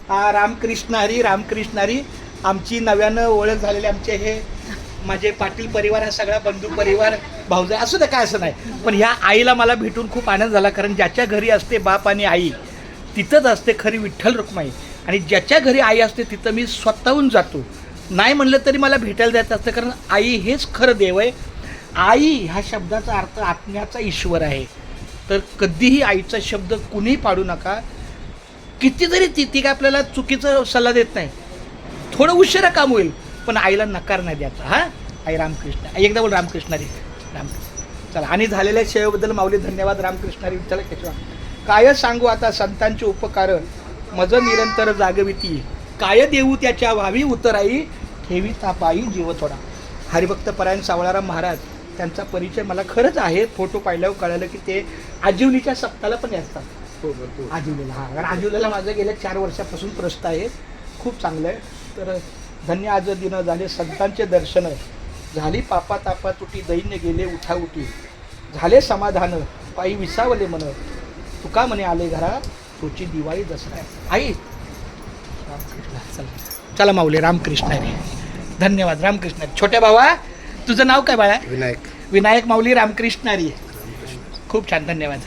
रामकृष्ण हरी, रामकृष्ण हरी. आमची नव्यानं ओळख झालेली आमचे हे माझे पाटील परिवार, हा सगळा बंधू परिवार, भाऊजाई असू दे, काय असं नाही. पण ह्या आईला मला भेटून खूप आनंद झाला, कारण ज्याच्या घरी असते बाप आणि आई तिथंच असते खरी विठ्ठल रुक्माई. आणि ज्याच्या घरी आई असते तिथं मी स्वतःहून जातो, नाही म्हणलं तरी मला भेटायला जायचं असतं, कारण आई हेच खरं देव आहे. आई ह्या शब्दाचा अर्थ आत्म्याचा ईश्वर आहे. तर कधीही आईचा शब्द कुणीही पाडू नका. किती जरी ती काय आपल्याला चुकीचा सल्ला देत नाही, थोडं उशिरा काम होईल पण आईला नकार नाही द्यायचा. हां, आई रामकृष्ण. एकदा बोल रामकृष्ण हरी, रामकृष्ण. चला, आणि झालेल्या सेवेबद्दल माऊली धन्यवाद. रामकृष्ण हरी, विठ्ठल केशवा. काय सांगू आता संतांचे उपकार, मज निरंतर जागविती, काय देऊ त्याच्या व्हावी उतराई, ठेवी तापाई जीव थोडा. हरिभक्त परायण सावळाराम महाराज, त्यांचा परिचय मला खरंच आहे. फोटो पाहिल्यावर कळालं की ते आजिवलीच्या सप्ताहाला पण असतात. आजिवलेला, हां, कारण आजिवलेला माझं गेल्या 4 वर्षापासून प्रस्त आहे. खूप चांगलं आहे. तर धन्य आज दिन झाले संतांचे दर्शन, झाली पापा तापा तुटी, दैन्य गेले उठा उठी, झाले समाधान पायी विसावले मन, तुका म्हणे आले घरा, तुझी दिवाळी दसरा. आई रामकृष्ण. चला चला माऊली, रामकृष्ण हरी, धन्यवाद. रामकृष्ण हरी. छोट्या भावा, तुझं नाव काय बाळा? विनायक. विनायक माऊली, रामकृष्ण हरी. खूप छान, धन्यवाद.